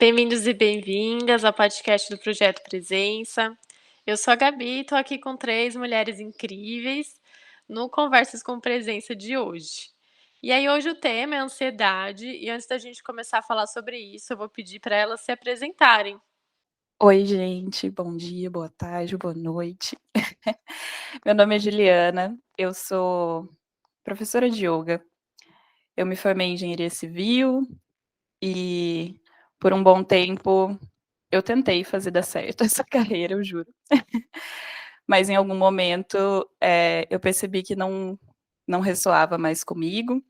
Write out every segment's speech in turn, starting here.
Bem-vindos e bem-vindas ao podcast do Projeto Presença. Eu sou a Gabi, estou aqui com 3 mulheres incríveis no Conversas com Presença de hoje. E aí hoje o tema é ansiedade e antes da gente começar a falar sobre isso, eu vou pedir para elas se apresentarem. Oi, gente, bom dia, boa tarde, boa noite. Meu nome é Juliana, eu sou professora de yoga. Eu me formei em engenharia civil e por um bom tempo eu tentei fazer dar certo essa carreira, eu juro. Mas em algum momento eu percebi que não ressoava mais comigo.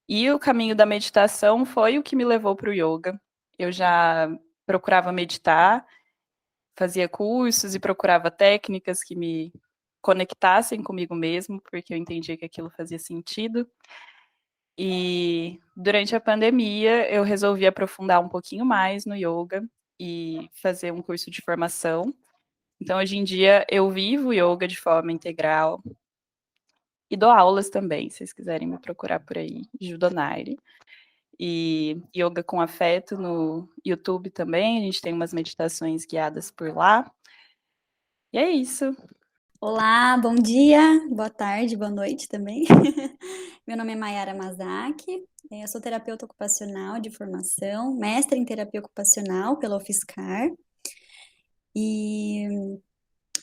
E o caminho da meditação foi o que me levou para o yoga. Eu já procurava meditar, fazia cursos e procurava técnicas que me conectassem comigo mesmo, porque eu entendia que aquilo fazia sentido. E durante a pandemia eu resolvi aprofundar um pouquinho mais no yoga e fazer um curso de formação. Então hoje em dia eu vivo yoga de forma integral e dou aulas também, se vocês quiserem me procurar por aí, Judonaire. E yoga com afeto no YouTube também, a gente tem umas meditações guiadas por lá. E é isso. Olá, bom dia, boa tarde, boa noite também. Meu nome é Mayara Mazaki, eu sou terapeuta ocupacional de formação, mestre em terapia ocupacional pela UFSCar e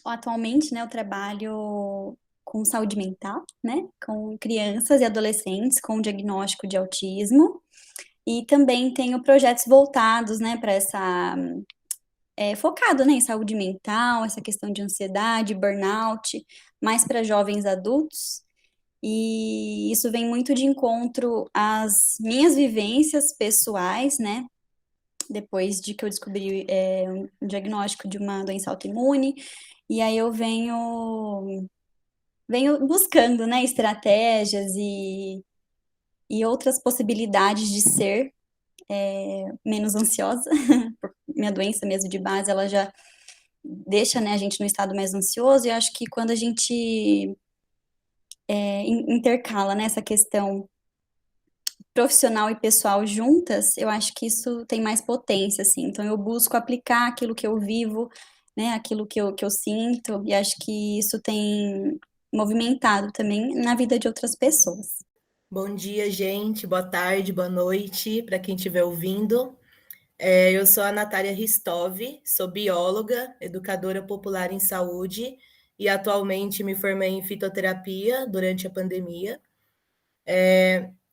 atualmente, eu trabalho com saúde mental, com crianças e adolescentes com diagnóstico de autismo e também tenho projetos voltados, para essa focado, em saúde mental, essa questão de ansiedade, burnout, mais para jovens adultos. E isso vem muito de encontro às minhas vivências pessoais, depois de que eu descobri um diagnóstico de uma doença autoimune. E aí eu venho buscando, estratégias e outras possibilidades de ser menos ansiosa. Minha doença mesmo de base, ela já deixa, a gente no estado mais ansioso, e acho que quando a gente intercala, essa questão profissional e pessoal juntas, eu acho que isso tem mais potência, assim. Então, eu busco aplicar aquilo que eu vivo, aquilo que eu sinto, e acho que isso tem movimentado também na vida de outras pessoas. Bom dia, gente. Boa tarde, boa noite para quem estiver ouvindo. Eu sou a Natália Ristov, sou bióloga, educadora popular em saúde e atualmente me formei em fitoterapia durante a pandemia.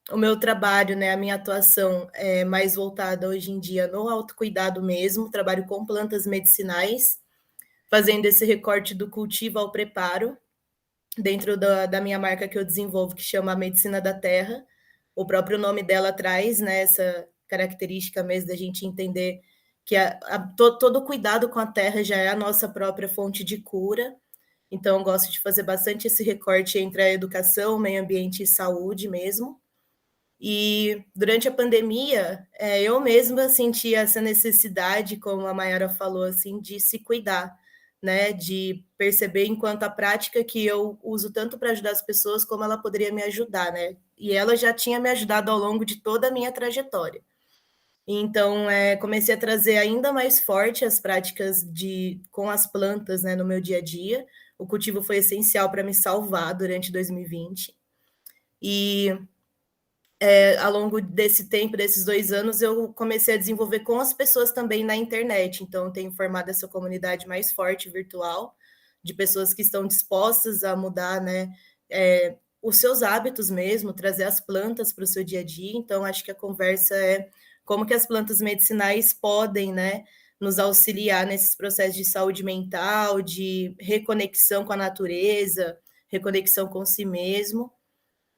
O meu trabalho, a minha atuação é mais voltada hoje em dia no autocuidado mesmo, trabalho com plantas medicinais, fazendo esse recorte do cultivo ao preparo, dentro da minha marca que eu desenvolvo, que chama Medicina da Terra. O próprio nome dela traz, essa característica mesmo da gente entender que todo cuidado com a terra já é a nossa própria fonte de cura. Então, eu gosto de fazer bastante esse recorte entre a educação, meio ambiente e saúde mesmo. E durante a pandemia, eu mesma senti essa necessidade, como a Mayara falou, assim, de se cuidar, de perceber enquanto a prática que eu uso tanto para ajudar as pessoas, como ela poderia me ajudar, E ela já tinha me ajudado ao longo de toda a minha trajetória. Então, comecei a trazer ainda mais forte as práticas com as plantas, no meu dia a dia. O cultivo foi essencial para me salvar durante 2020. E ao longo desse tempo, desses 2 anos, eu comecei a desenvolver com as pessoas também na internet. Então, tenho formado essa comunidade mais forte virtual, de pessoas que estão dispostas a mudar, os seus hábitos mesmo, trazer as plantas para o seu dia a dia. Então, acho que a conversa é como que as plantas medicinais podem, nos auxiliar nesses processos de saúde mental, de reconexão com a natureza, reconexão com si mesmo,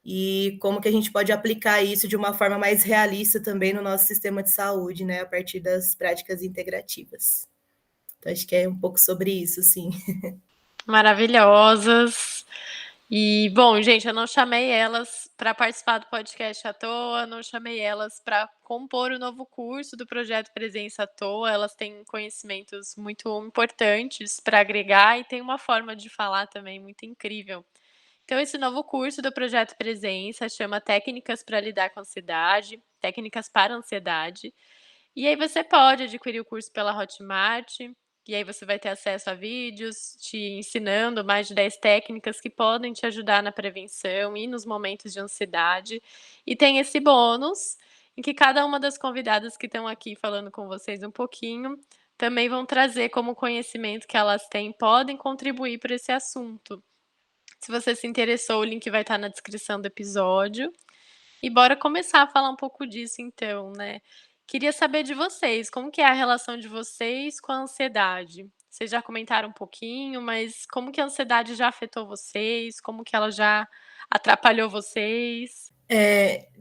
e como que a gente pode aplicar isso de uma forma mais realista também no nosso sistema de saúde, a partir das práticas integrativas. Então, acho que é um pouco sobre isso, sim. Maravilhosas. E, bom, gente, eu não chamei elas para participar do podcast à toa, não chamei elas para compor o novo curso do Projeto Presença à toa. Elas têm conhecimentos muito importantes para agregar e têm uma forma de falar também muito incrível. Então, esse novo curso do Projeto Presença chama Técnicas para Lidar com Ansiedade, Técnicas para Ansiedade. E aí você pode adquirir o curso pela Hotmart, e aí você vai ter acesso a vídeos te ensinando mais de 10 técnicas que podem te ajudar na prevenção e nos momentos de ansiedade. E tem esse bônus, em que cada uma das convidadas que estão aqui falando com vocês um pouquinho, também vão trazer como conhecimento que elas têm, podem contribuir para esse assunto. Se você se interessou, o link vai estar na descrição do episódio. E bora começar a falar um pouco disso então, né. Queria saber de vocês, como que é a relação de vocês com a ansiedade? Vocês já comentaram um pouquinho, mas como que a ansiedade já afetou vocês? Como que ela já atrapalhou vocês?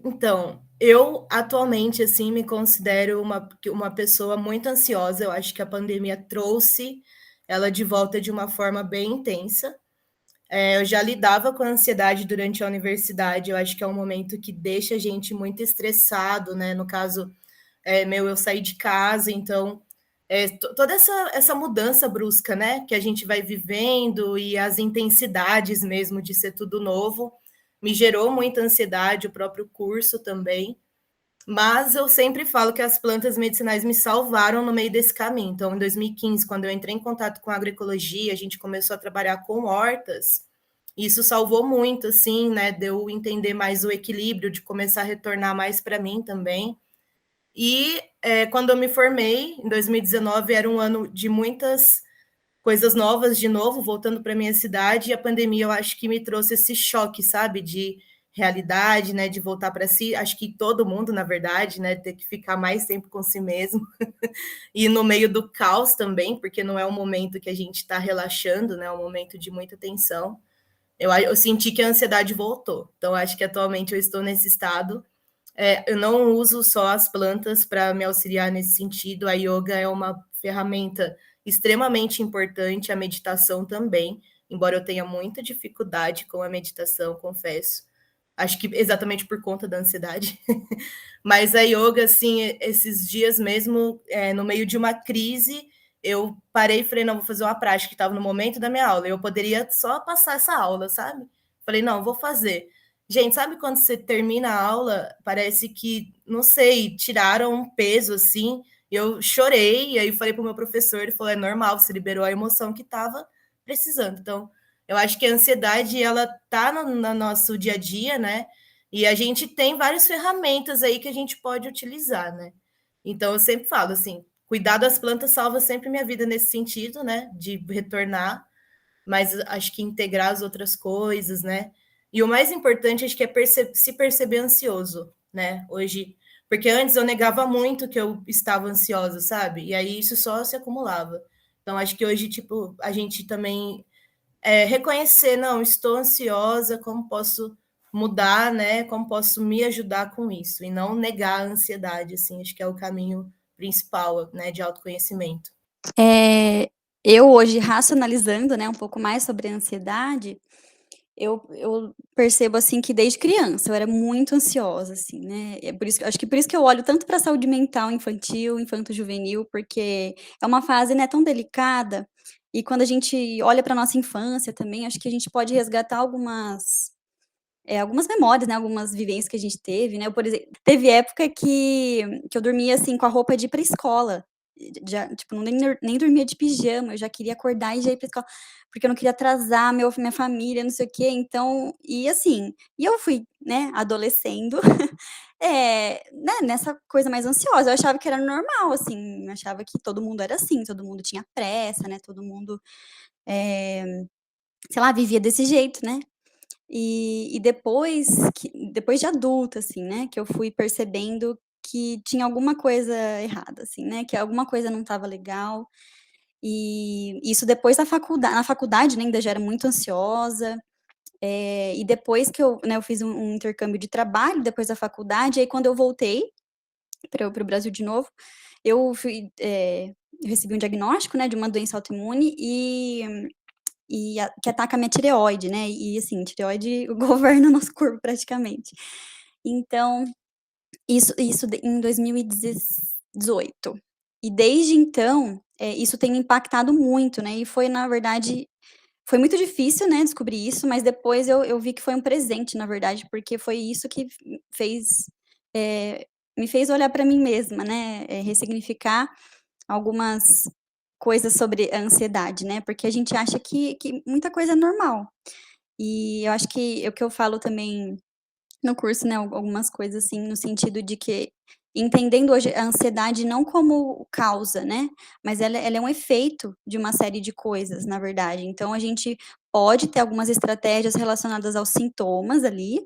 Então, eu atualmente, assim, me considero uma pessoa muito ansiosa. Eu acho que a pandemia trouxe ela de volta de uma forma bem intensa. Eu já lidava com a ansiedade durante a universidade. Eu acho que é um momento que deixa a gente muito estressado, né? No caso, eu saí de casa, então toda essa mudança brusca, né, que a gente vai vivendo e as intensidades mesmo de ser tudo novo, me gerou muita ansiedade, o próprio curso também. Mas eu sempre falo que as plantas medicinais me salvaram no meio desse caminho. Então, em 2015, quando eu entrei em contato com a agroecologia, a gente começou a trabalhar com hortas. Isso salvou muito, assim, né? De eu entender mais o equilíbrio, de começar a retornar mais para mim também. E quando eu me formei, em 2019, era um ano de muitas coisas novas, de novo, voltando para minha cidade, e a pandemia eu acho que me trouxe esse choque, sabe, de realidade, né, de voltar para si. Acho que todo mundo, na verdade, né, ter que ficar mais tempo com si mesmo e no meio do caos também, porque não é um momento que a gente está relaxando, né, é um momento de muita tensão. Eu senti que a ansiedade voltou. Então, acho que atualmente eu estou nesse estado. Eu não uso só as plantas para me auxiliar nesse sentido. A yoga é uma ferramenta extremamente importante, a meditação também, embora eu tenha muita dificuldade com a meditação, confesso. Acho que exatamente por conta da ansiedade. Mas a yoga, assim, esses dias mesmo, no meio de uma crise, eu parei e falei, não, vou fazer uma prática, que estava no momento da minha aula. Eu poderia só passar essa aula, sabe? Falei, não, vou fazer. Gente, sabe quando você termina a aula, parece que, não sei, tiraram um peso, assim, eu chorei, e aí falei para o meu professor, ele falou, é normal, você liberou a emoção que estava precisando. Então, eu acho que a ansiedade, ela tá no nosso dia a dia, né? E a gente tem várias ferramentas aí que a gente pode utilizar, né? Então, eu sempre falo assim, cuidar das plantas salva sempre minha vida nesse sentido, né? De retornar, mas acho que integrar as outras coisas, né? E o mais importante, acho que é se perceber ansioso, né? Hoje, porque antes eu negava muito que eu estava ansiosa, sabe? E aí isso só se acumulava. Então, acho que hoje, tipo, a gente também reconhecer, não, estou ansiosa, como posso mudar, né? Como posso me ajudar com isso? E não negar a ansiedade, assim, acho que é o caminho principal, né, de autoconhecimento. Eu hoje, racionalizando, né, um pouco mais sobre a ansiedade, eu percebo, assim, que desde criança eu era muito ansiosa, assim, né, acho que por isso que eu olho tanto para a saúde mental infantil, infanto-juvenil, porque é uma fase, né, tão delicada, e quando a gente olha para nossa infância também, acho que a gente pode resgatar algumas memórias, né, algumas vivências que a gente teve, né, por exemplo, teve época que eu dormia, assim, com a roupa de ir pra escola, já, tipo, nem dormia de pijama, eu já queria acordar e já ir pra escola, porque eu não queria atrasar minha família, não sei o quê, então, e assim, e eu fui, né, adolescendo, né, nessa coisa mais ansiosa, eu achava que era normal, assim, eu achava que todo mundo era assim, todo mundo tinha pressa, né, todo mundo, sei lá, vivia desse jeito, né. E depois de adulta, assim, né, que eu fui percebendo que tinha alguma coisa errada, assim, né, que alguma coisa não estava legal, e isso depois na faculdade, né, ainda já era muito ansiosa, e depois que eu fiz um intercâmbio de trabalho, depois da faculdade, aí quando eu voltei para o Brasil de novo, eu eu recebi um diagnóstico, né, de uma doença autoimune que ataca a minha tireoide, né, e assim, tireoide governa o nosso corpo praticamente. Então, isso em 2018. E desde então, isso tem me impactado muito, né, e foi na verdade, foi muito difícil, né, descobrir isso, mas depois eu vi que foi um presente, na verdade, porque foi isso que fez, me fez olhar para mim mesma, né, ressignificar algumas coisas sobre a ansiedade, né, porque a gente acha que muita coisa é normal. E eu acho que é o que eu falo também no curso, né, algumas coisas assim, no sentido de que entendendo hoje a ansiedade não como causa, né, mas ela é um efeito de uma série de coisas, na verdade. Então a gente pode ter algumas estratégias relacionadas aos sintomas ali,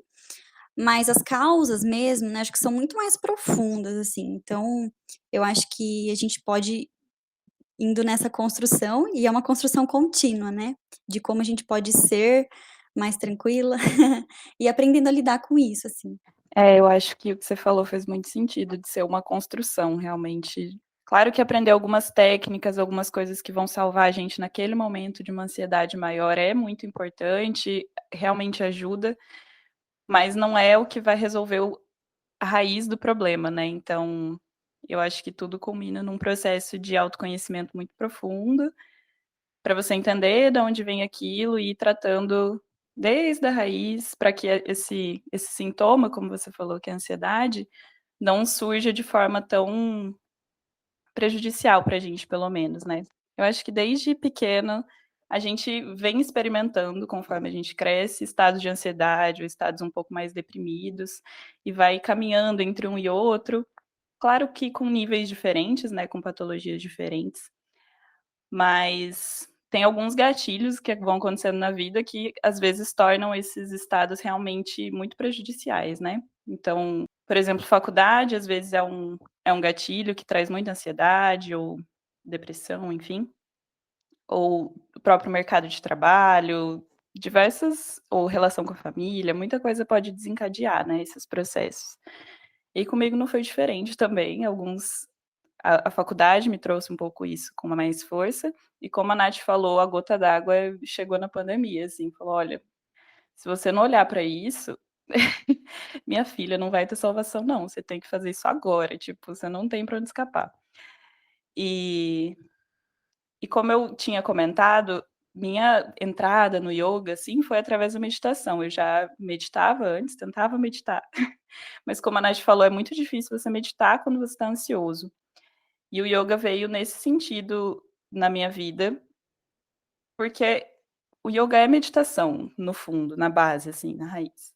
mas as causas mesmo, né, acho que são muito mais profundas, assim. Então, eu acho que a gente pode indo nessa construção, e é uma construção contínua, né, de como a gente pode ser mais tranquila e aprendendo a lidar com isso, assim. Eu acho que o que você falou fez muito sentido, de ser uma construção, realmente. Claro que aprender algumas técnicas, algumas coisas que vão salvar a gente naquele momento de uma ansiedade maior é muito importante, realmente ajuda, mas não é o que vai resolver a raiz do problema, né? Então, eu acho que tudo culmina num processo de autoconhecimento muito profundo, para você entender de onde vem aquilo e ir tratando desde a raiz, para que esse sintoma, como você falou, que é a ansiedade, não surja de forma tão prejudicial para a gente, pelo menos, né? Eu acho que desde pequeno a gente vem experimentando, conforme a gente cresce, estados de ansiedade ou estados um pouco mais deprimidos, e vai caminhando entre um e outro. Claro que com níveis diferentes, né, com patologias diferentes, mas tem alguns gatilhos que vão acontecendo na vida que às vezes tornam esses estados realmente muito prejudiciais, né? Então, por exemplo, faculdade às vezes é um gatilho que traz muita ansiedade ou depressão, enfim, ou o próprio mercado de trabalho, diversas, ou relação com a família, muita coisa pode desencadear, né, esses processos. E comigo não foi diferente também, a faculdade me trouxe um pouco isso com mais força, e como a Nath falou, a gota d'água chegou na pandemia, assim, falou: "Olha, se você não olhar para isso, minha filha, não vai ter salvação não, você tem que fazer isso agora, tipo, você não tem para onde escapar". E como eu tinha comentado, minha entrada no yoga, assim, foi através da meditação. Eu já meditava antes, tentava meditar, mas como a Nath falou, é muito difícil você meditar quando você está ansioso. E o yoga veio nesse sentido na minha vida, porque o yoga é meditação, no fundo, na base, assim, na raiz.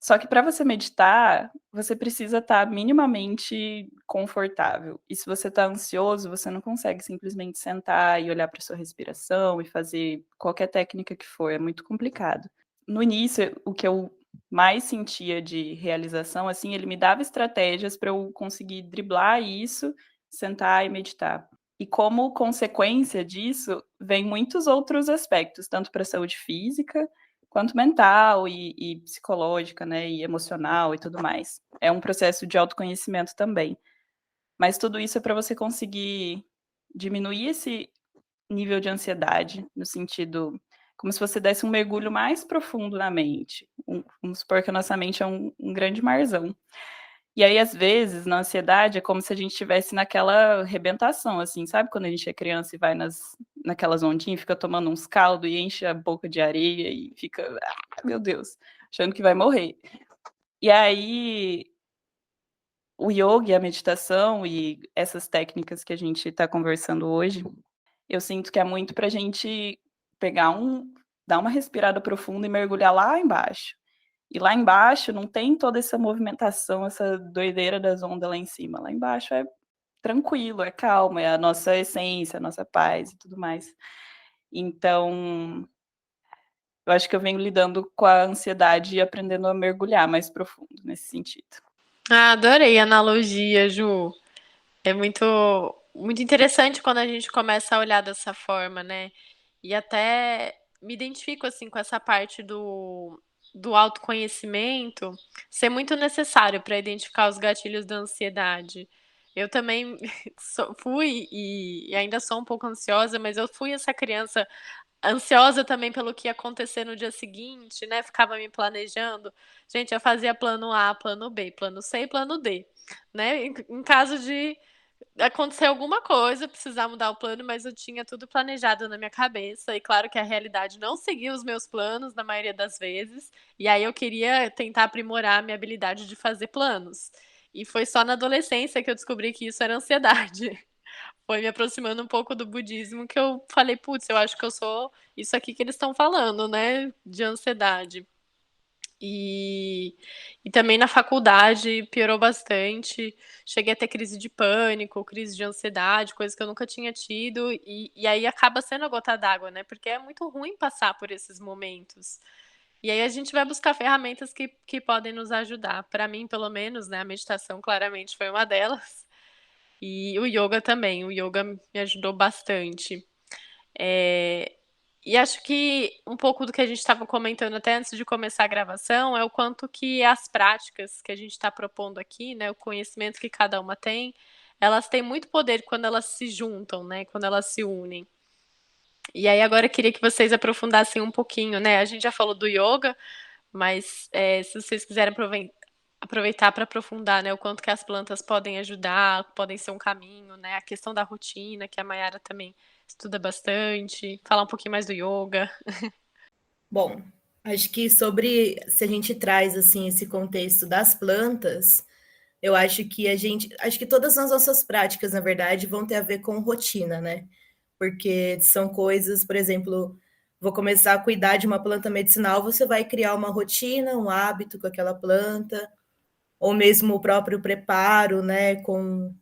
Só que para você meditar, você precisa estar minimamente confortável. E se você está ansioso, você não consegue simplesmente sentar e olhar para sua respiração e fazer qualquer técnica que for, é muito complicado. No início, o que eu mais sentia de realização, assim, ele me dava estratégias para eu conseguir driblar isso, sentar e meditar. E como consequência disso, vem muitos outros aspectos, tanto para a saúde física, quanto mental e psicológica, né, e emocional e tudo mais. É um processo de autoconhecimento também. Mas tudo isso é para você conseguir diminuir esse nível de ansiedade, no sentido como se você desse um mergulho mais profundo na mente. Vamos supor que a nossa mente é um grande marzão. E aí, às vezes, na ansiedade, é como se a gente estivesse naquela arrebentação, assim, sabe quando a gente é criança e vai naquelas ondinhas, fica tomando uns caldos e enche a boca de areia e fica, meu Deus, achando que vai morrer. E aí, o yoga e a meditação e essas técnicas que a gente está conversando hoje, eu sinto que é muito para a gente dar uma respirada profunda e mergulhar lá embaixo. E lá embaixo não tem toda essa movimentação, essa doideira das ondas lá em cima. Lá embaixo é tranquilo, é calmo, é a nossa essência, a nossa paz e tudo mais. Então, eu acho que eu venho lidando com a ansiedade e aprendendo a mergulhar mais profundo nesse sentido. Ah, adorei a analogia, Ju. É muito interessante quando a gente começa a olhar dessa forma, né? E até me identifico assim com essa parte do autoconhecimento ser muito necessário para identificar os gatilhos da ansiedade. Eu também fui e ainda sou um pouco ansiosa, mas eu fui essa criança ansiosa também pelo que ia acontecer no dia seguinte, né? Ficava me planejando. Gente, eu fazia plano A, plano B, plano C e plano D, né? Em caso de acontecer alguma coisa, precisar mudar o plano, mas eu tinha tudo planejado na minha cabeça. E claro que a realidade não seguia os meus planos na maioria das vezes. E aí eu queria tentar aprimorar a minha habilidade de fazer planos. E foi só na adolescência que eu descobri que isso era ansiedade. Foi me aproximando um pouco do budismo que eu falei: "Putz, eu acho que eu sou isso aqui que eles estão falando, né, de ansiedade". E e também na faculdade piorou bastante, cheguei a ter crise de pânico, crise de ansiedade, coisa que eu nunca tinha tido, e aí acaba sendo a gota d'água, né, porque é muito ruim passar por esses momentos. E aí a gente vai buscar ferramentas que podem nos ajudar. Para mim, pelo menos, né, a meditação claramente foi uma delas, e o yoga também, o yoga me ajudou bastante. Eh, e acho que um pouco do que a gente estava comentando até antes de começar a gravação, é o quanto que as práticas que a gente está propondo aqui, né, o conhecimento que cada uma tem, elas têm muito poder quando elas se juntam, né, quando elas se unem. E aí agora eu queria que vocês aprofundassem um pouquinho, né, a gente já falou do yoga, mas, se vocês quiserem aproveitar para aprofundar, né, o quanto que as plantas podem ajudar, podem ser um caminho, né, a questão da rotina, que a Mayara também estuda bastante, falar um pouquinho mais do yoga. Bom, acho que se a gente traz assim esse contexto das plantas, eu acho que todas as nossas práticas, na verdade, vão ter a ver com rotina, né? Porque são coisas, por exemplo, vou começar a cuidar de uma planta medicinal, você vai criar uma rotina, um hábito com aquela planta, ou mesmo o próprio preparo, né, com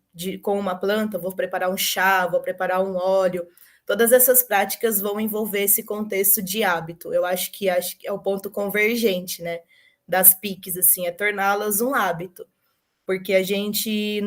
uma planta, vou preparar um chá, vou preparar um óleo. Todas essas práticas vão envolver esse contexto de hábito. Eu acho que é o ponto convergente, né, das PICs, assim, é torná-las um hábito, porque a gente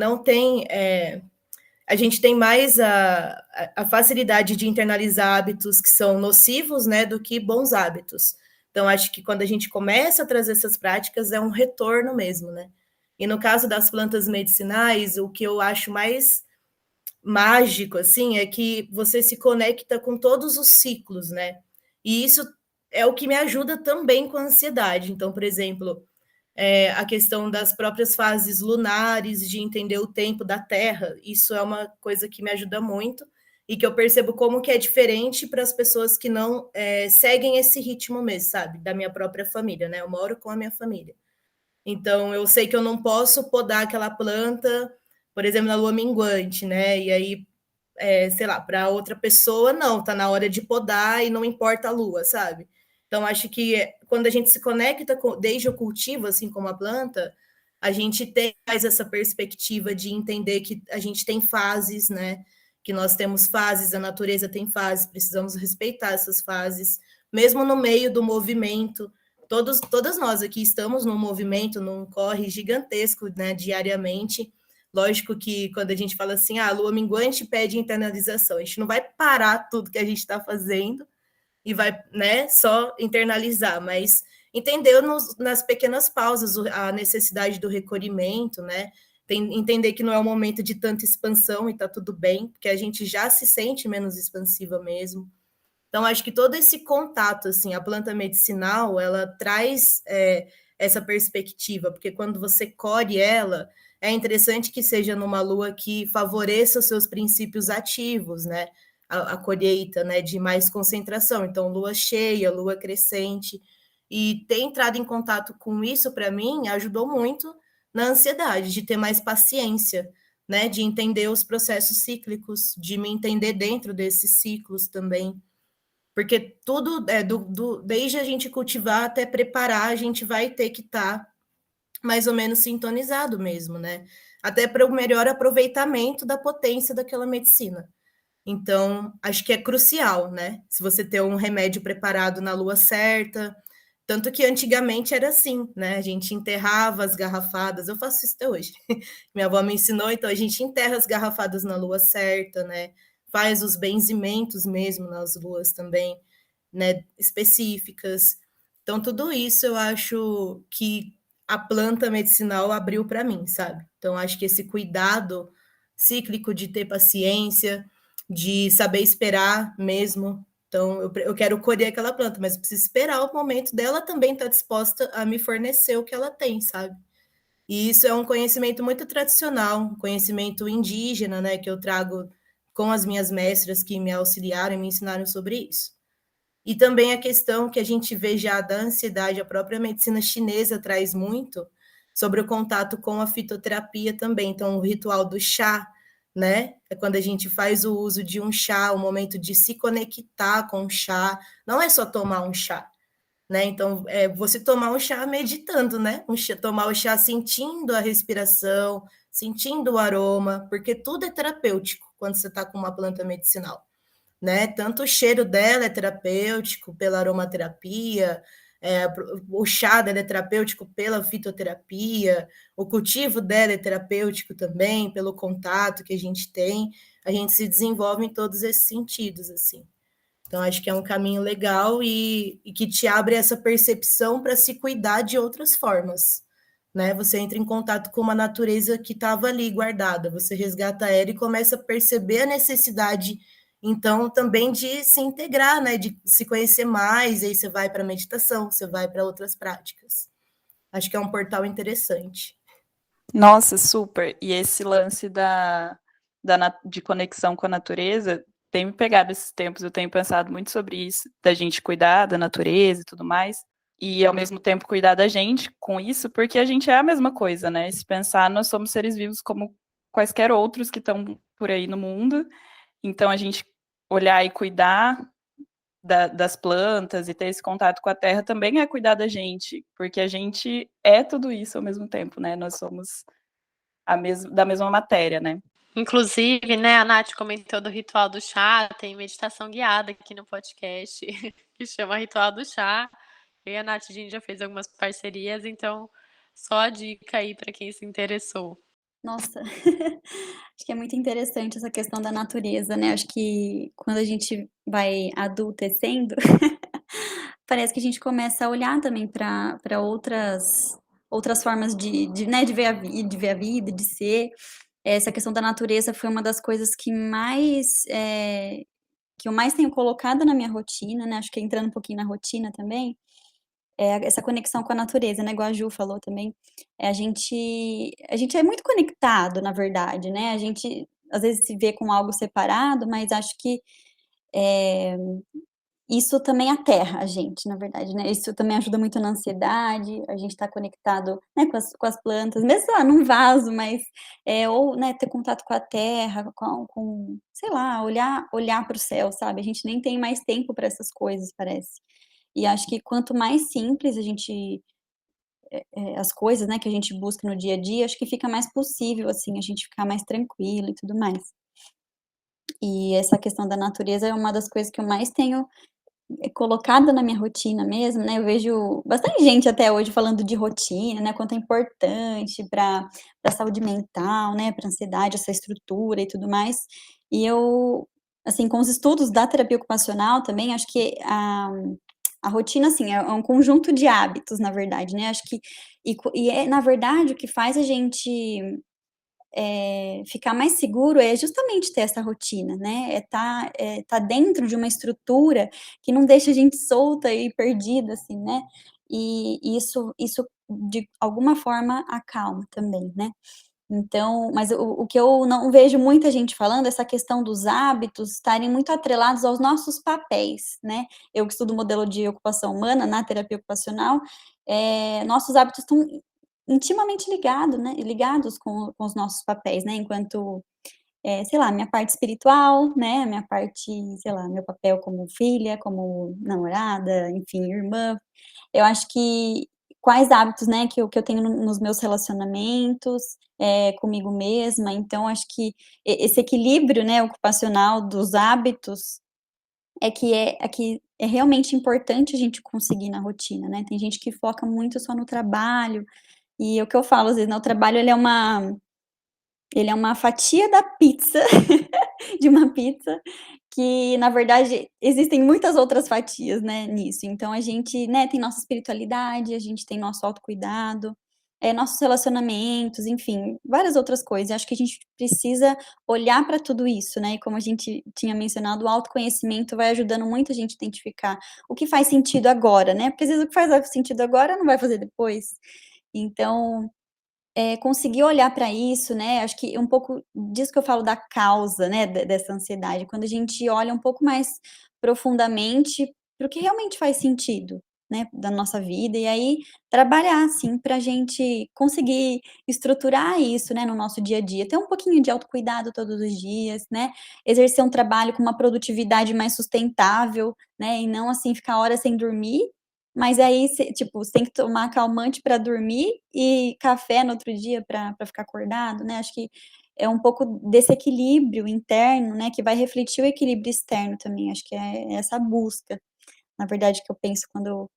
tem mais a facilidade de internalizar hábitos que são nocivos, né, do que bons hábitos. Então, acho que quando a gente começa a trazer essas práticas, é um retorno mesmo, né? E no caso das plantas medicinais, o que eu acho mais mágico, assim, é que você se conecta com todos os ciclos, né? E isso é o que me ajuda também com a ansiedade. Então, por exemplo, a questão das próprias fases lunares, de entender o tempo da Terra, isso é uma coisa que me ajuda muito e que eu percebo como que é diferente para as pessoas que não seguem esse ritmo mesmo, sabe? Da minha própria família, né? Eu moro com a minha família. Então, eu sei que eu não posso podar aquela planta, por exemplo, na lua minguante, né? E aí, sei lá, para outra pessoa, não, tá na hora de podar e não importa a lua, sabe? Então, acho que quando a gente se conecta desde o cultivo, assim como a planta, a gente tem mais essa perspectiva de entender que a gente tem fases, né? Que nós temos fases, a natureza tem fases, precisamos respeitar essas fases, mesmo no meio do movimento. Todas nós aqui estamos num movimento, num corre gigantesco, né, diariamente. Lógico que quando a gente fala assim, a lua minguante pede internalização, a gente não vai parar tudo que a gente está fazendo e vai, né, só internalizar, mas entender nas pequenas pausas a necessidade do recolhimento, né? Entender que não é um momento de tanta expansão e tá tudo bem, porque a gente já se sente menos expansiva mesmo. Então, acho que todo esse contato, assim, a planta medicinal, ela traz essa perspectiva, porque quando você colhe ela, é interessante que seja numa lua que favoreça os seus princípios ativos, né? A colheita, né? De mais concentração. Então, lua cheia, lua crescente. E ter entrado em contato com isso, para mim, ajudou muito na ansiedade, de ter mais paciência, né? De entender os processos cíclicos, de me entender dentro desses ciclos também. Porque tudo desde a gente cultivar até preparar, a gente vai ter que estar mais ou menos sintonizado mesmo, né? Até para o melhor aproveitamento da potência daquela medicina. Então, acho que é crucial, né? Se você ter um remédio preparado na lua certa. Tanto que antigamente era assim, né? A gente enterrava as garrafadas, eu faço isso até hoje. Minha avó me ensinou, então a gente enterra as garrafadas na lua certa, né? Faz os benzimentos mesmo nas luas também, né? Específicas. Então, tudo isso eu acho que a planta medicinal abriu para mim, sabe? Então, acho que esse cuidado cíclico de ter paciência, de saber esperar mesmo. Então, eu quero colher aquela planta, mas eu preciso esperar o momento dela também estar disposta a me fornecer o que ela tem, sabe? E isso é um conhecimento muito tradicional, um conhecimento indígena, né, que eu trago com as minhas mestras que me auxiliaram e me ensinaram sobre isso. E também a questão que a gente vê já da ansiedade, a própria medicina chinesa traz muito sobre o contato com a fitoterapia também. Então, o ritual do chá, né? É quando a gente faz o uso de um chá, o momento de se conectar com o chá. Não é só tomar um chá, né? Então, você tomar um chá meditando, né? Tomar o chá sentindo a respiração, sentindo o aroma, porque tudo é terapêutico quando você está com uma planta medicinal, né? Tanto o cheiro dela é terapêutico pela aromaterapia, o chá dela é terapêutico pela fitoterapia, o cultivo dela é terapêutico também pelo contato que a gente tem. A gente se desenvolve em todos esses sentidos, assim. Então, acho que é um caminho legal e que te abre essa percepção para se cuidar de outras formas, né? Você entra em contato com uma natureza que estava ali guardada, você resgata ela e começa a perceber a necessidade, então, também de se integrar, né? De se conhecer mais, e aí você vai para a meditação, você vai para outras práticas. Acho que é um portal interessante. Nossa, super. E esse lance de conexão com a natureza tem me pegado esses tempos. Eu tenho pensado muito sobre isso, da gente cuidar da natureza e tudo mais. E, ao mesmo tempo, cuidar da gente com isso, porque a gente é a mesma coisa, né? Se pensar, nós somos seres vivos como quaisquer outros que estão por aí no mundo. Então, a gente olhar e cuidar das plantas e ter esse contato com a terra também é cuidar da gente, porque a gente é tudo isso ao mesmo tempo, né? Nós somos da mesma matéria, né? Inclusive, né, a Nath comentou do ritual do chá, tem meditação guiada aqui no podcast, que chama Ritual do Chá. Eu e a Nath, a gente já fez algumas parcerias, então só a dica aí para quem se interessou. Nossa, acho que é muito interessante essa questão da natureza, né? Acho que quando a gente vai adultecendo, parece que a gente começa a olhar também para outras formas né, de ver a vida, de ser. Essa questão da natureza foi uma das coisas que eu mais tenho colocado na minha rotina, né? Acho que entrando um pouquinho na rotina também, essa conexão com a natureza, né? Igual a Ju falou também, a gente é muito conectado, na verdade, né? A gente às vezes se vê com algo separado, mas acho que isso também aterra a gente, na verdade, né? Isso também ajuda muito na ansiedade, a gente tá conectado, né, com as plantas, mesmo, sei lá, num vaso, mas, ou, né, ter contato com a terra, sei lá, olhar para o céu, sabe? A gente nem tem mais tempo para essas coisas, parece. E acho que quanto mais simples as coisas, né, que a gente busca no dia a dia, acho que fica mais possível, assim, a gente ficar mais tranquilo e tudo mais. E essa questão da natureza é uma das coisas que eu mais tenho colocado na minha rotina mesmo, né, eu vejo bastante gente até hoje falando de rotina, né, quanto é importante pra saúde mental, né, pra ansiedade, essa estrutura e tudo mais. E eu, assim, com os estudos da terapia ocupacional também, acho que a rotina, assim, é um conjunto de hábitos, na verdade, né, acho que na verdade, o que faz a gente ficar mais seguro é justamente ter essa rotina, né, tá dentro de uma estrutura que não deixa a gente solta e perdida, assim, né, e isso de alguma forma acalma também, né. Então, mas o que eu não vejo muita gente falando, essa questão dos hábitos estarem muito atrelados aos nossos papéis, né. Eu que estudo modelo de ocupação humana na terapia ocupacional, nossos hábitos estão intimamente ligados com os nossos papéis, né, enquanto, sei lá, minha parte espiritual, né, minha parte, sei lá, meu papel como filha, como namorada, enfim, irmã. Eu acho que quais hábitos, né, que eu tenho nos meus relacionamentos, comigo mesma, então acho que esse equilíbrio, né, ocupacional dos hábitos é que é realmente importante a gente conseguir na rotina, né. Tem gente que foca muito só no trabalho, e é o que eu falo às vezes, né, o trabalho ele é uma fatia da pizza, de uma pizza, que na verdade existem muitas outras fatias, né, nisso. Então a gente, né, tem nossa espiritualidade, a gente tem nosso autocuidado, nossos relacionamentos, enfim, várias outras coisas. Acho que a gente precisa olhar para tudo isso, né, e como a gente tinha mencionado, o autoconhecimento vai ajudando muito a gente identificar o que faz sentido agora, né, porque às vezes o que faz sentido agora não vai fazer depois. Então, conseguir olhar para isso, né, acho que um pouco disso que eu falo da causa, né, dessa ansiedade, quando a gente olha um pouco mais profundamente para o que realmente faz sentido, né, da nossa vida, e aí trabalhar, assim, para a gente conseguir estruturar isso, né, no nosso dia a dia, ter um pouquinho de autocuidado todos os dias, né, exercer um trabalho com uma produtividade mais sustentável, né, e não, assim, ficar horas sem dormir, mas aí tipo, você tem que tomar calmante para dormir e café no outro dia para ficar acordado, né, acho que é um pouco desse equilíbrio interno, né, que vai refletir o equilíbrio externo também, acho que é essa busca, na verdade, que eu penso quando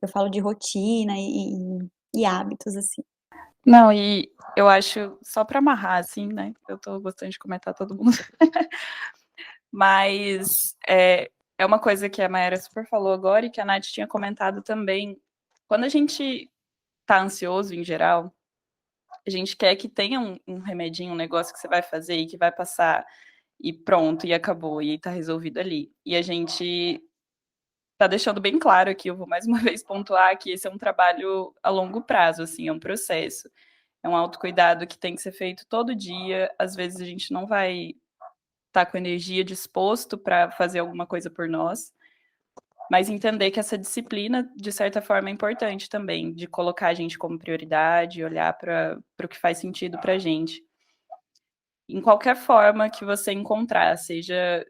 eu falo de rotina e hábitos, assim. Não, e eu acho, só para amarrar, assim, né? Eu tô gostando de comentar todo mundo. Mas é uma coisa que a Mayara super falou agora e que a Nath tinha comentado também. Quando a gente tá ansioso em geral, a gente quer que tenha um remedinho, um negócio que você vai fazer e que vai passar e pronto, e acabou, e tá resolvido ali. E a gente tá deixando bem claro aqui, eu vou mais uma vez pontuar que esse é um trabalho a longo prazo, assim, é um processo. É um autocuidado que tem que ser feito todo dia. Às vezes a gente não vai estar com energia disposto para fazer alguma coisa por nós, mas entender que essa disciplina, de certa forma, é importante também, de colocar a gente como prioridade, olhar para o que faz sentido para a gente. Em qualquer forma que você encontrar, seja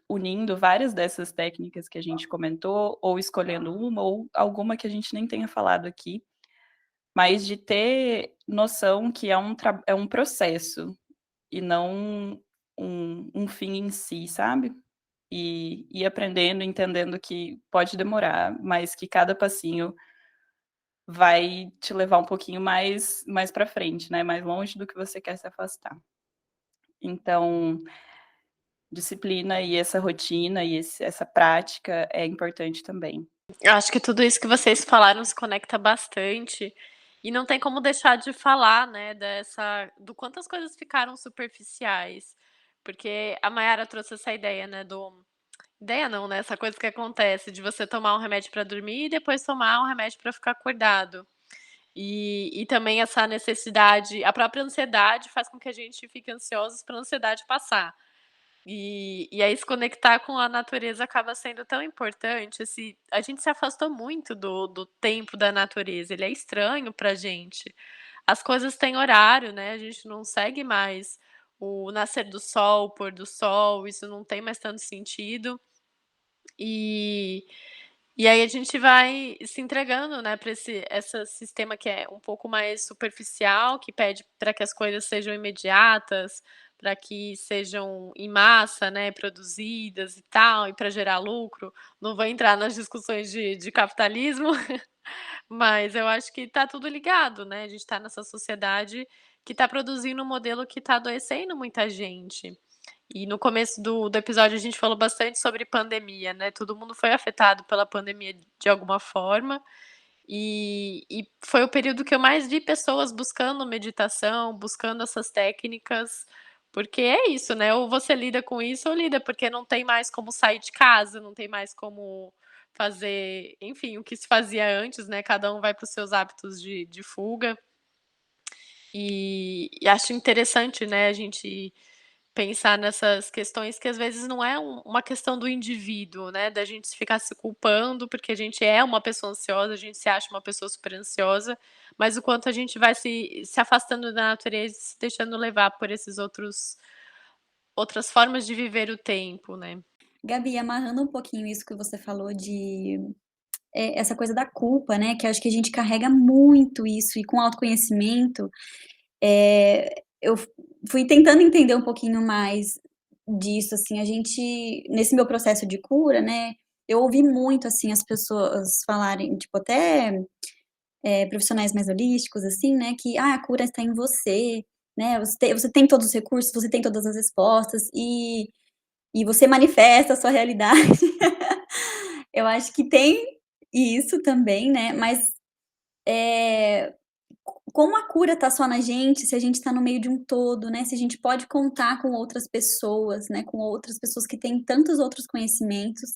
unindo várias dessas técnicas que a gente comentou, ou escolhendo uma, ou alguma que a gente nem tenha falado aqui, mas de ter noção que é um processo e não um fim em si, sabe? E ir aprendendo, entendendo que pode demorar, mas que cada passinho vai te levar um pouquinho mais para frente, né? Mais longe do que você quer se afastar. Então, disciplina e essa rotina e essa prática é importante também. Eu acho que tudo isso que vocês falaram se conecta bastante. E não tem como deixar de falar, né, do quanto as coisas ficaram superficiais. Porque a Mayara trouxe essa ideia, né, ideia não, né, essa coisa que acontece de você tomar um remédio para dormir e depois tomar um remédio para ficar acordado. E também essa necessidade, a própria ansiedade faz com que a gente fique ansiosos para a ansiedade passar. E aí se conectar com a natureza acaba sendo tão importante, a gente se afastou muito do tempo da natureza, ele é estranho pra gente. As coisas têm horário, né, a gente não segue mais o nascer do sol, o pôr do sol, isso não tem mais tanto sentido. E e aí a gente vai se entregando, né, para esse sistema que é um pouco mais superficial, que pede para que as coisas sejam imediatas, para que sejam em massa, né, produzidas e tal, e para gerar lucro. Não vou entrar nas discussões de capitalismo, mas eu acho que está tudo ligado, né, a gente está nessa sociedade que está produzindo um modelo que está adoecendo muita gente. E no começo do episódio a gente falou bastante sobre pandemia, né, todo mundo foi afetado pela pandemia de alguma forma, e foi o período que eu mais vi pessoas buscando meditação, buscando essas técnicas, porque é isso, né, ou você lida com isso ou lida, porque não tem mais como sair de casa, não tem mais como fazer, enfim, o que se fazia antes, né, cada um vai para os seus hábitos de fuga. E acho interessante, né, a gente pensar nessas questões que às vezes não é uma questão do indivíduo, né, da gente ficar se culpando, porque a gente é uma pessoa ansiosa, a gente se acha uma pessoa super ansiosa, mas o quanto a gente vai se afastando da natureza e se deixando levar por esses outras formas de viver o tempo, né. Gabi, amarrando um pouquinho isso que você falou de essa coisa da culpa, né, que eu acho que a gente carrega muito isso, e com autoconhecimento, eu fui tentando entender um pouquinho mais disso, assim, a gente nesse meu processo de cura, né, eu ouvi muito, assim, as pessoas falarem, tipo, até, profissionais mais holísticos, assim, né, que: "Ah, a cura está em você, né, você tem todos os recursos, você tem todas as respostas e você manifesta a sua realidade". Eu acho que tem isso também, né, mas, eh, como a cura tá só na gente, se a gente tá no meio de um todo, né, se a gente pode contar com outras pessoas, né, com outras pessoas que têm tantos outros conhecimentos,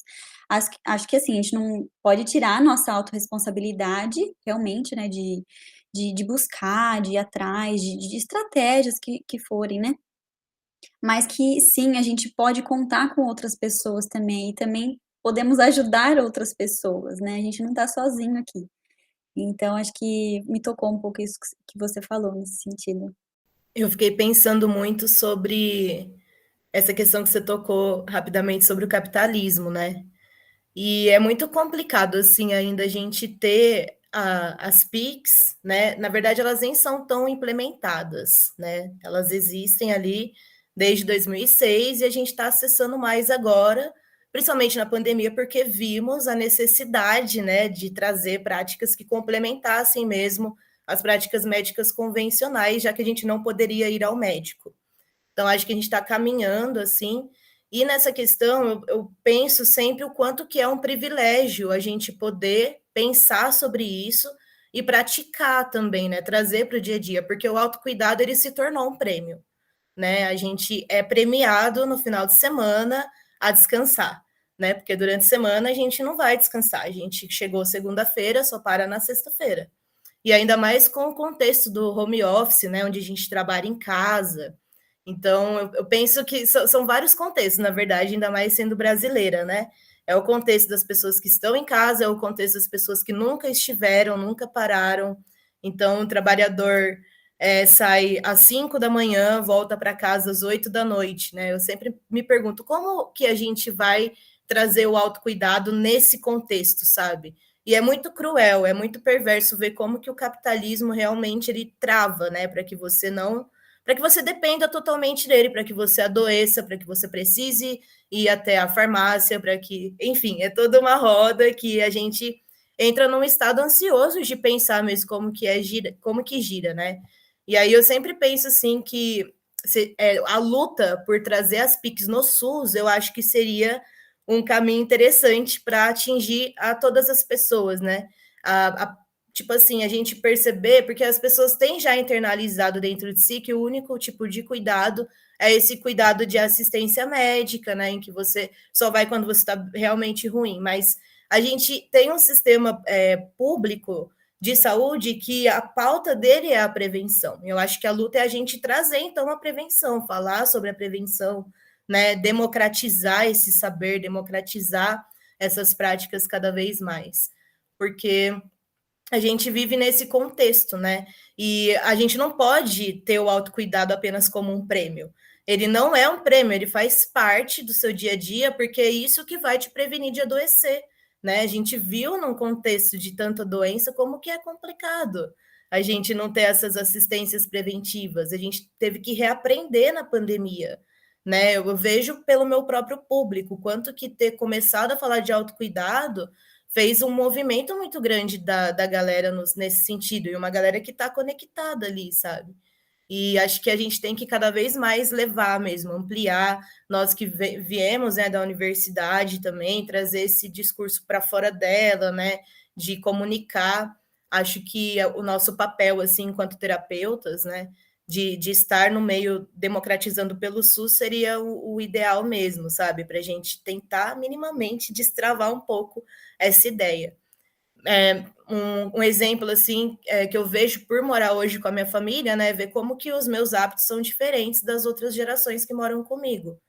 acho que assim, a gente não pode tirar a nossa autorresponsabilidade, realmente, né, de buscar, de ir atrás, de estratégias que forem, né, mas que sim, a gente pode contar com outras pessoas também, e também podemos ajudar outras pessoas, né? A gente não está sozinho aqui. Então, acho que me tocou um pouco isso que você falou nesse sentido. Eu fiquei pensando muito sobre essa questão que você tocou rapidamente sobre o capitalismo, né? E é muito complicado, assim, ainda a gente ter as PICs, né? Na verdade, elas nem são tão implementadas, né? Elas existem ali desde 2006 e a gente está acessando mais agora, principalmente na pandemia, porque vimos a necessidade, né, de trazer práticas que complementassem mesmo as práticas médicas convencionais, já que a gente não poderia ir ao médico. Então, acho que a gente está caminhando assim. E nessa questão, eu penso sempre o quanto que é um privilégio a gente poder pensar sobre isso e praticar também, né? Trazer para o dia a dia, porque o autocuidado ele se tornou um prêmio, né? A gente é premiado no final de semana a descansar, né? Porque durante a semana a gente não vai descansar. A gente chegou segunda-feira, só para na sexta-feira. E ainda mais com o contexto do home office, né? Onde a gente trabalha em casa. Então, eu penso que são vários contextos, na verdade, ainda mais sendo brasileira, né? É o contexto das pessoas que estão em casa, é o contexto das pessoas que nunca estiveram, nunca pararam. Então, o trabalhador sai às 5 da manhã, volta para casa às 8 da noite, né? Eu sempre me pergunto como que a gente vai trazer o autocuidado nesse contexto, sabe? E é muito cruel, é muito perverso ver como que o capitalismo realmente ele trava, né? Para que você não para que você dependa totalmente dele, para que você adoeça, para que você precise ir até a farmácia, para que, enfim, é toda uma roda que a gente entra num estado ansioso de pensar mesmo como que gira, né? E aí eu sempre penso assim que a luta por trazer as PICs no SUS, eu acho que seria um caminho interessante para atingir a todas as pessoas, né? Tipo assim, a gente perceber, porque as pessoas têm já internalizado dentro de si que o único tipo de cuidado é esse cuidado de assistência médica, né? Em que você só vai quando você está realmente ruim. Mas a gente tem um sistema público de saúde que a pauta dele é a prevenção. Eu acho que a luta é a gente trazer, então, a prevenção, falar sobre a prevenção, né? Democratizar esse saber, democratizar essas práticas cada vez mais. Porque a gente vive nesse contexto, né? E a gente não pode ter o autocuidado apenas como um prêmio. Ele não é um prêmio, ele faz parte do seu dia a dia, porque é isso que vai te prevenir de adoecer, né? A gente viu num contexto de tanta doença como que é complicado a gente não ter essas assistências preventivas. A gente teve que reaprender na pandemia, né? Eu vejo pelo meu próprio público quanto que ter começado a falar de autocuidado fez um movimento muito grande da galera nesse sentido, e uma galera que está conectada ali, sabe? E acho que a gente tem que cada vez mais levar mesmo, ampliar, nós que viemos, né, da universidade também, trazer esse discurso para fora dela, né, de comunicar. Acho que o nosso papel, assim, enquanto terapeutas, né, de estar no meio democratizando pelo SUS seria o ideal mesmo, sabe? Para a gente tentar minimamente destravar um pouco essa ideia. Um exemplo assim que eu vejo por morar hoje com a minha família, né, ver como que os meus hábitos são diferentes das outras gerações que moram comigo.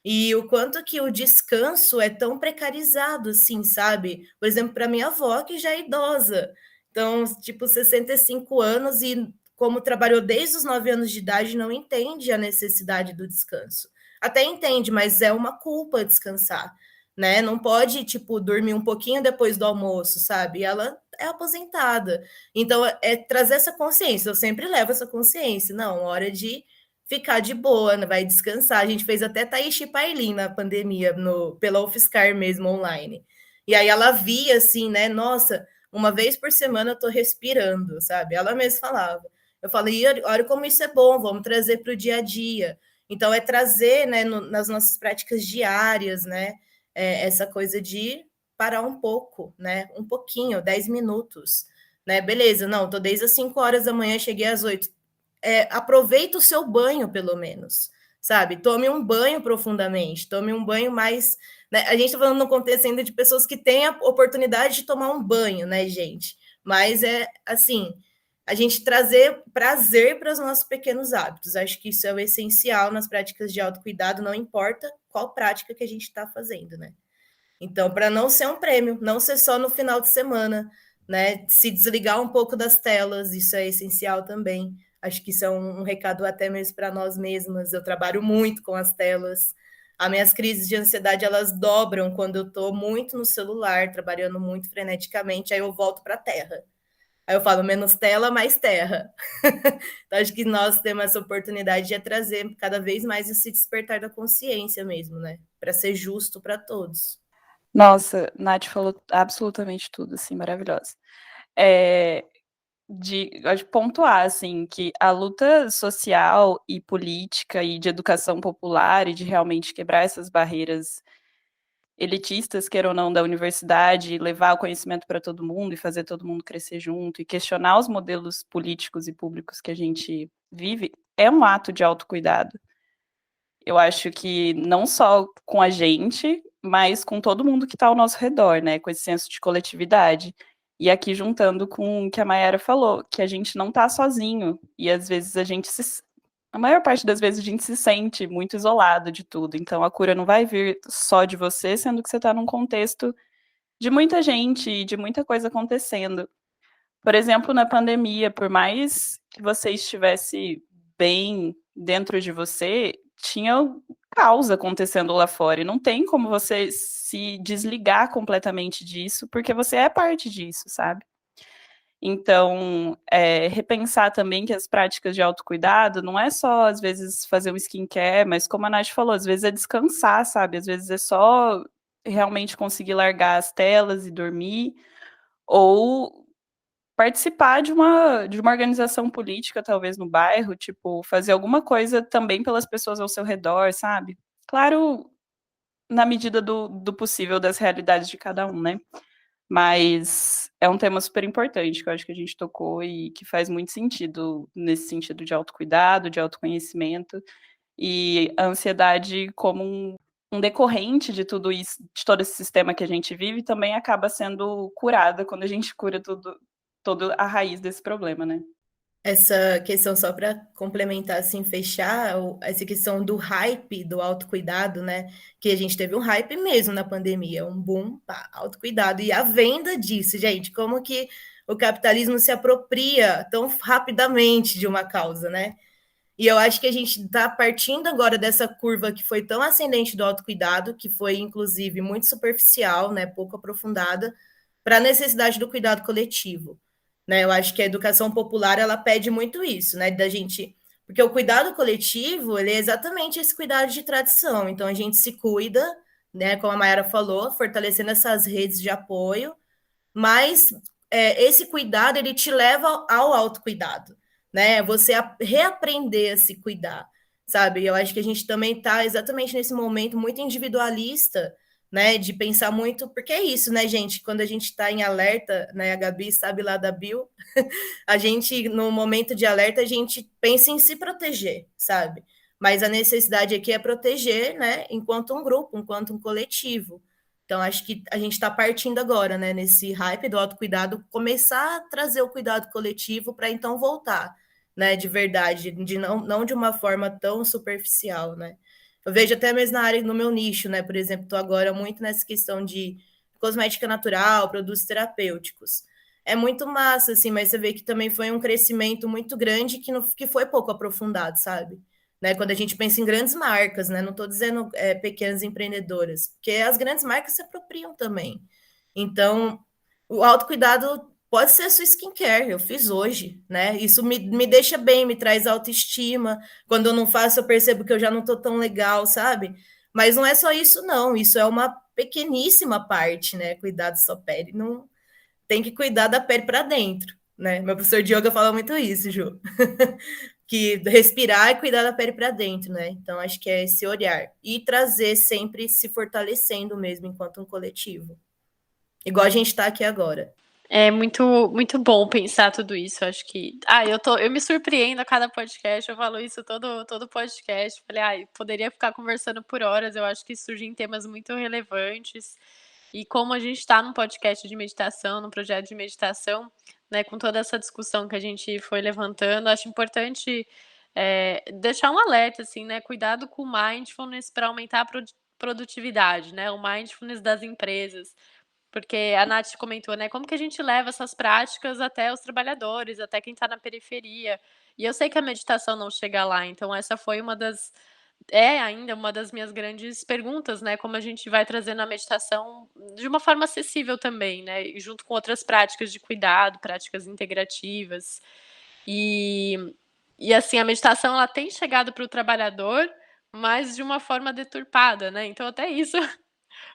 E o quanto que o descanso é tão precarizado, assim, sabe? Por exemplo, para minha avó, que já é idosa. Então, tipo, 65 anos e como trabalhou desde os 9 anos de idade, não entende a necessidade do descanso. Até entende, mas é uma culpa descansar, né? Não pode, tipo, dormir um pouquinho depois do almoço, sabe? Ela é aposentada. Então, é trazer essa consciência. Eu sempre levo essa consciência. Não, hora de ficar de boa, né? Vai descansar. A gente fez até Taishi Pailin na pandemia, pela UFSCar mesmo, online. E aí ela via, assim, né? Nossa, uma vez por semana eu tô respirando, sabe? Ela mesma falava. Eu falei, olha como isso é bom, vamos trazer para o dia a dia. Então, é trazer, né, nas nossas práticas diárias, né? Essa coisa de parar um pouco, né? Um pouquinho, 10 minutos. Né? Beleza, não, tô desde as 5 horas da manhã, cheguei às 8. Aproveita o seu banho, pelo menos, sabe? Tome um banho profundamente, tome um banho mais. Né? A gente está falando no contexto ainda de pessoas que têm a oportunidade de tomar um banho, né, gente? Mas é assim, a gente trazer prazer para os nossos pequenos hábitos. Acho que isso é o essencial nas práticas de autocuidado, não importa qual prática que a gente está fazendo, né? Então, para não ser um prêmio, não ser só no final de semana, né? Se desligar um pouco das telas, isso é essencial também. Acho que isso é um recado até mesmo para nós mesmas. Eu trabalho muito com as telas. As minhas crises de ansiedade, elas dobram quando eu estou muito no celular, trabalhando muito freneticamente, aí eu volto para a terra. Aí eu falo, menos tela, mais terra. Então, acho que nós temos essa oportunidade de trazer cada vez mais esse despertar da consciência mesmo, né? Para ser justo para todos. Nossa, Nath falou absolutamente tudo, assim, maravilhosa. De pontuar, assim, que a luta social e política e de educação popular e de realmente quebrar essas barreiras elitistas, queira ou não, da universidade, levar o conhecimento para todo mundo e fazer todo mundo crescer junto e questionar os modelos políticos e públicos que a gente vive, é um ato de autocuidado. Eu acho que não só com a gente, mas com todo mundo que está ao nosso redor, né? Com esse senso de coletividade. E aqui juntando com o que a Mayara falou, que a gente não está sozinho. E às vezes a maior parte das vezes a gente se sente muito isolado de tudo. Então a cura não vai vir só de você, sendo que você está num contexto de muita gente e de muita coisa acontecendo. Por exemplo, na pandemia, por mais que você estivesse bem dentro de você, tinha caos acontecendo lá fora. E não tem como você se desligar completamente disso, porque você é parte disso, sabe? Então, repensar também que as práticas de autocuidado não é só, às vezes, fazer um skincare, mas como a Nath falou, às vezes é descansar, sabe? Às vezes é só realmente conseguir largar as telas e dormir, ou participar de uma organização política, talvez no bairro, tipo, fazer alguma coisa também pelas pessoas ao seu redor, sabe? Claro, na medida do possível das realidades de cada um, né? Mas é um tema super importante que eu acho que a gente tocou e que faz muito sentido nesse sentido de autocuidado, de autoconhecimento e a ansiedade como um decorrente de tudo isso, de todo esse sistema que a gente vive, também acaba sendo curada quando a gente cura toda a raiz desse problema, né? Essa questão, só para complementar, assim, fechar, essa questão do hype, do autocuidado, né? Que a gente teve um hype mesmo na pandemia, um boom, pá, autocuidado. E a venda disso, gente, como que o capitalismo se apropria tão rapidamente de uma causa, né? E eu acho que a gente está partindo agora dessa curva que foi tão ascendente do autocuidado, que foi, inclusive, muito superficial, né? Pouco aprofundada, para a necessidade do cuidado coletivo. Né? Eu acho que a educação popular ela pede muito isso, né? Da gente, porque o cuidado coletivo ele é exatamente esse cuidado de tradição. Então a gente se cuida, né? Como a Mayara falou, fortalecendo essas redes de apoio, mas esse cuidado ele te leva ao autocuidado, né? Você reaprender a se cuidar, sabe? Eu acho que a gente também está exatamente nesse momento muito individualista, né? De pensar muito, porque é isso, né, gente? Quando a gente está em alerta, né? A Gabi sabe lá da Bill, a gente, no momento de alerta, a gente pensa em se proteger, sabe? Mas a necessidade aqui é proteger, né? Enquanto um grupo, enquanto um coletivo. Então, acho que a gente está partindo agora, né, nesse hype do autocuidado, começar a trazer o cuidado coletivo para então voltar, né, de verdade, de não de uma forma tão superficial, né. Eu vejo até mesmo na área, no meu nicho, né, por exemplo, estou agora muito nessa questão de cosmética natural, produtos terapêuticos. É muito massa, assim, mas você vê que também foi um crescimento muito grande que foi pouco aprofundado, sabe? Né, quando a gente pensa em grandes marcas, né, não estou dizendo pequenas empreendedoras, porque as grandes marcas se apropriam também. Então, o autocuidado pode ser a sua skincare, eu fiz hoje, né? Isso me deixa bem, me traz autoestima. Quando eu não faço, eu percebo que eu já não estou tão legal, sabe? Mas não é só isso, não. Isso é uma pequeníssima parte, né? Cuidar da sua pele. Não tem que cuidar da pele para dentro, né? Meu professor de yoga fala muito isso, Ju. Que respirar e cuidar da pele para dentro, né? Então, acho que é esse olhar. E trazer sempre se fortalecendo mesmo enquanto um coletivo. Igual a gente está aqui agora. É muito, muito bom pensar tudo isso. Acho que. Eu me surpreendo a cada podcast, eu falo isso todo podcast. Falei, poderia ficar conversando por horas. Eu acho que surgem temas muito relevantes. E como a gente está num podcast de meditação, num projeto de meditação, né, com toda essa discussão que a gente foi levantando, acho importante deixar um alerta, assim, né? Cuidado com o mindfulness para aumentar a produtividade, né, o mindfulness das empresas. Porque a Nath comentou, né, como que a gente leva essas práticas até os trabalhadores, até quem está na periferia. E eu sei que a meditação não chega lá, então essa foi ainda uma das minhas grandes perguntas, né, como a gente vai trazendo a meditação de uma forma acessível também, né, e junto com outras práticas de cuidado, práticas integrativas. E assim, a meditação ela tem chegado para o trabalhador, mas de uma forma deturpada, né, então até isso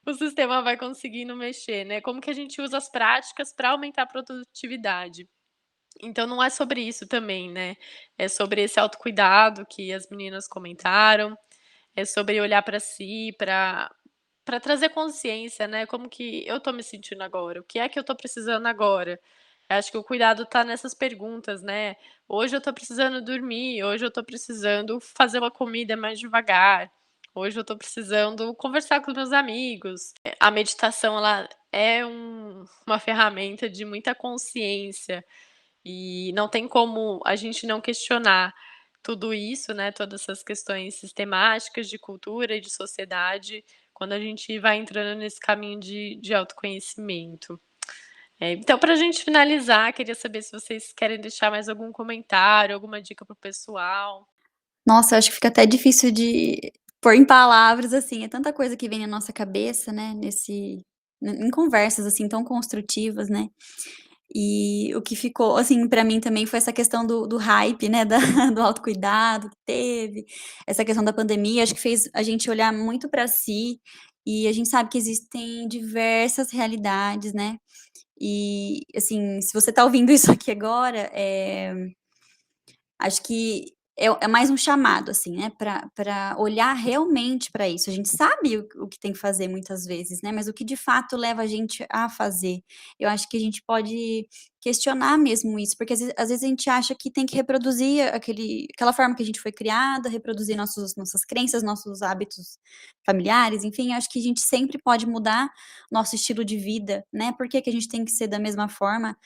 o sistema vai conseguindo mexer, né, como que a gente usa as práticas para aumentar a produtividade. Então não é sobre isso também, né, é sobre esse autocuidado que as meninas comentaram, é sobre olhar para si, para trazer consciência, né, como que eu tô me sentindo agora, o que é que eu tô precisando agora. Acho que o cuidado tá nessas perguntas, né, hoje eu tô precisando dormir, hoje eu tô precisando fazer uma comida mais devagar, hoje eu tô precisando conversar com os meus amigos. A meditação ela é uma ferramenta de muita consciência, e não tem como a gente não questionar tudo isso, né, todas essas questões sistemáticas de cultura e de sociedade, quando a gente vai entrando nesse caminho de autoconhecimento. Então, para a gente finalizar, queria saber se vocês querem deixar mais algum comentário, alguma dica para o pessoal. Nossa, acho que fica até difícil de pôr em palavras, assim, é tanta coisa que vem na nossa cabeça, né, em conversas, assim, tão construtivas, né. E o que ficou, assim, pra mim também foi essa questão do hype, né, da do autocuidado que teve, essa questão da pandemia, acho que fez a gente olhar muito pra si, e a gente sabe que existem diversas realidades, né. E, assim, se você tá ouvindo isso aqui agora, acho que é mais um chamado, assim, né, pra olhar realmente pra isso. A gente sabe o que tem que fazer muitas vezes, né, mas o que de fato leva a gente a fazer. Eu acho que a gente pode questionar mesmo isso, porque às vezes a gente acha que tem que reproduzir aquela forma que a gente foi criada, reproduzir nossas crenças, nossos hábitos familiares, enfim, acho que a gente sempre pode mudar nosso estilo de vida, né. Por que que a gente tem que ser da mesma forma,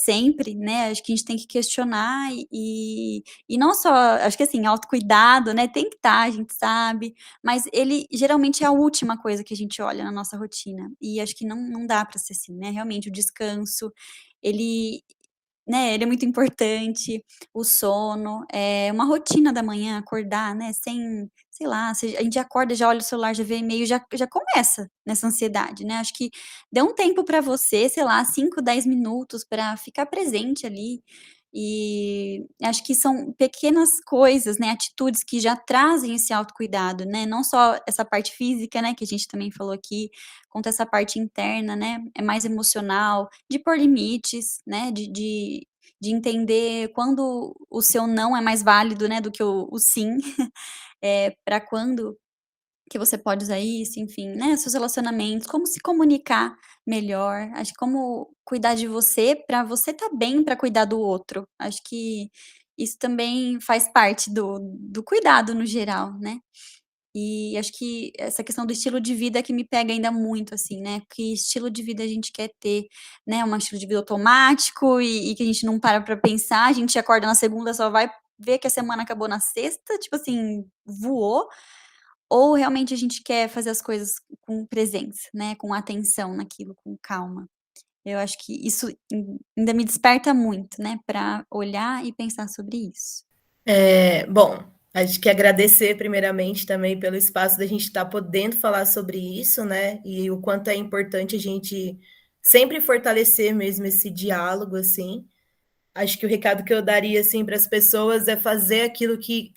sempre, né, acho que a gente tem que questionar e não só acho que assim, autocuidado, né, tem que estar, a gente sabe, mas ele geralmente é a última coisa que a gente olha na nossa rotina, e acho que não dá para ser assim, né, realmente o descanso, ele né, ele é muito importante, o sono, uma rotina da manhã, acordar, né, sem sei lá, a gente acorda, já olha o celular, já vê e-mail, já começa nessa ansiedade, né. Acho que dê um tempo para você, sei lá, 5, 10 minutos para ficar presente ali, e acho que são pequenas coisas, né, atitudes que já trazem esse autocuidado, né, não só essa parte física, né, que a gente também falou aqui, quanto essa parte interna, né, é mais emocional, de pôr limites, né, de entender quando o seu não é mais válido, né, do que o sim, pra quando que você pode usar isso, enfim, né, seus relacionamentos, como se comunicar melhor, acho que como cuidar de você pra você estar bem pra cuidar do outro. Acho que isso também faz parte do cuidado no geral, né. E acho que essa questão do estilo de vida é que me pega ainda muito, assim, né, que estilo de vida a gente quer ter, né, um estilo de vida automático e que a gente não para pra pensar, a gente acorda na segunda, só vai ver que a semana acabou na sexta, tipo assim, voou, ou realmente a gente quer fazer as coisas com presença, né, com atenção naquilo, com calma. Eu acho que isso ainda me desperta muito, né, pra olhar e pensar sobre isso. Bom, acho que agradecer primeiramente também pelo espaço da gente estar podendo falar sobre isso, né, e o quanto é importante a gente sempre fortalecer mesmo esse diálogo, assim. Acho que o recado que eu daria, assim, para as pessoas é fazer aquilo que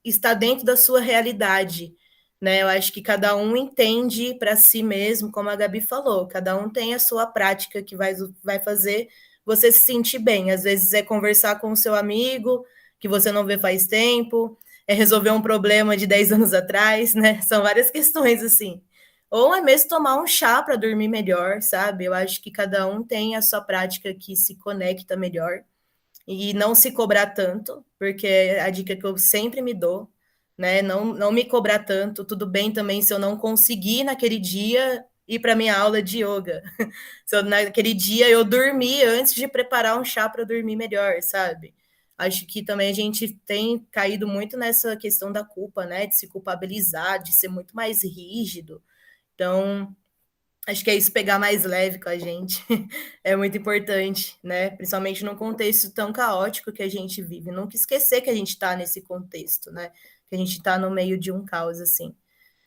está dentro da sua realidade, né. Eu acho que cada um entende para si mesmo, como a Gabi falou, cada um tem a sua prática que vai fazer você se sentir bem. Às vezes é conversar com o seu amigo, que você não vê faz tempo, é resolver um problema de 10 anos atrás, né, são várias questões, assim. Ou é mesmo tomar um chá para dormir melhor, sabe. Eu acho que cada um tem a sua prática que se conecta melhor. E não se cobrar tanto, porque é a dica que eu sempre me dou, né, não me cobrar tanto, tudo bem também se eu não conseguir naquele dia ir para minha aula de ioga. Se eu naquele dia eu dormi antes de preparar um chá para dormir melhor, sabe. Acho que também a gente tem caído muito nessa questão da culpa, né? De se culpabilizar, de ser muito mais rígido. Então, acho que é isso, pegar mais leve com a gente. É muito importante, né? Principalmente num contexto tão caótico que a gente vive. Nunca esquecer que a gente está nesse contexto, né? Que a gente está no meio de um caos, assim.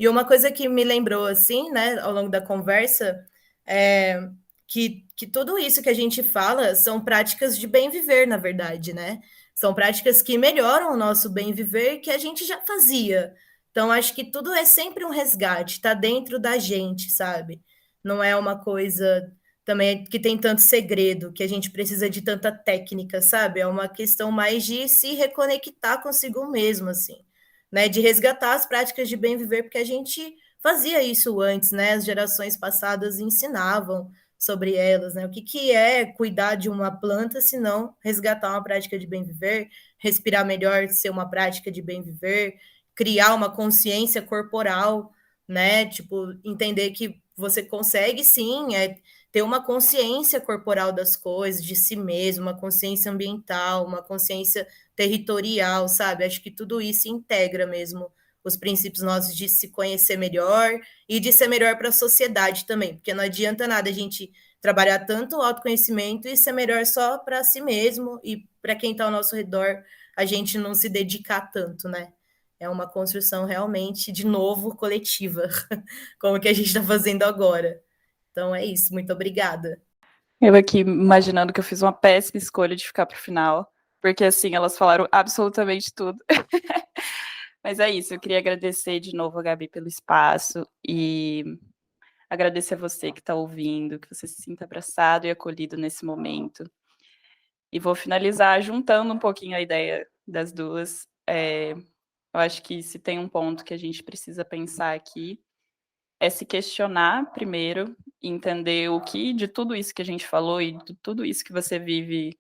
E uma coisa que me lembrou, assim, né, ao longo da conversa, é que tudo isso que a gente fala são práticas de bem viver, na verdade, né? São práticas que melhoram o nosso bem viver que a gente já fazia. Então, acho que tudo é sempre um resgate, tá dentro da gente, sabe? Não é uma coisa também que tem tanto segredo, que a gente precisa de tanta técnica, sabe? É uma questão mais de se reconectar consigo mesmo, assim, né? De resgatar as práticas de bem viver, porque a gente fazia isso antes, né? As gerações passadas ensinavam sobre elas, né? O que é cuidar de uma planta, se não resgatar uma prática de bem viver, respirar melhor, ser uma prática de bem viver, criar uma consciência corporal, né? Tipo, entender que você consegue sim ter uma consciência corporal das coisas, de si mesmo, uma consciência ambiental, uma consciência territorial, sabe? Acho que tudo isso integra mesmo os princípios nossos de se conhecer melhor e de ser melhor para a sociedade também, porque não adianta nada a gente trabalhar tanto o autoconhecimento e ser melhor só para si mesmo e para quem está ao nosso redor, a gente não se dedicar tanto, né? É uma construção realmente, de novo, coletiva, como que a gente está fazendo agora. Então é isso, muito obrigada. Eu aqui imaginando que eu fiz uma péssima escolha de ficar pro final, porque assim, elas falaram absolutamente tudo. Mas é isso, eu queria agradecer de novo a Gabi pelo espaço e agradecer a você que está ouvindo, que você se sinta abraçado e acolhido nesse momento. E vou finalizar juntando um pouquinho a ideia das duas. Eu acho que se tem um ponto que a gente precisa pensar aqui, é se questionar primeiro, entender o que de tudo isso que a gente falou e de tudo isso que você vive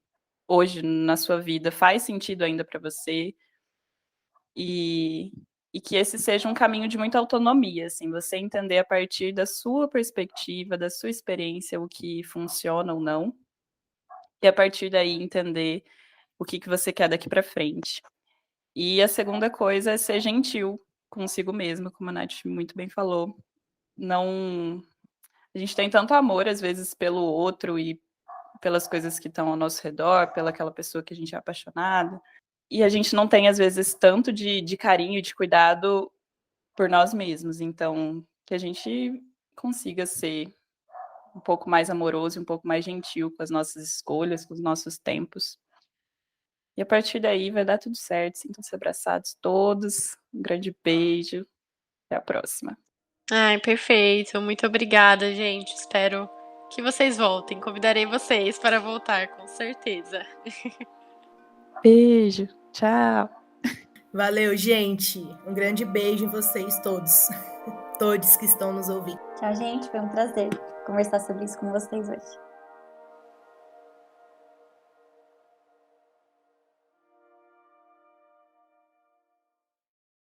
hoje na sua vida faz sentido ainda para você, e que esse seja um caminho de muita autonomia, assim, você entender a partir da sua perspectiva, da sua experiência, o que funciona ou não, e a partir daí entender o que você quer daqui para frente. E a segunda coisa é ser gentil consigo mesma, como a Nath muito bem falou. Não, a gente tem tanto amor, às vezes, pelo outro e pelas coisas que estão ao nosso redor, pelaquela pessoa que a gente é apaixonada, e a gente não tem, às vezes, tanto de carinho e de cuidado por nós mesmos. Então, que a gente consiga ser um pouco mais amoroso e um pouco mais gentil com as nossas escolhas, com os nossos tempos. E a partir daí vai dar tudo certo. Sintam-se abraçados todos. Um grande beijo. Até a próxima. Ai, perfeito. Muito obrigada, gente. Espero que vocês voltem. Convidarei vocês para voltar, com certeza. Beijo. Tchau. Valeu, gente. Um grande beijo em vocês todos. Todos que estão nos ouvindo. Tchau, gente. Foi um prazer conversar sobre isso com vocês hoje.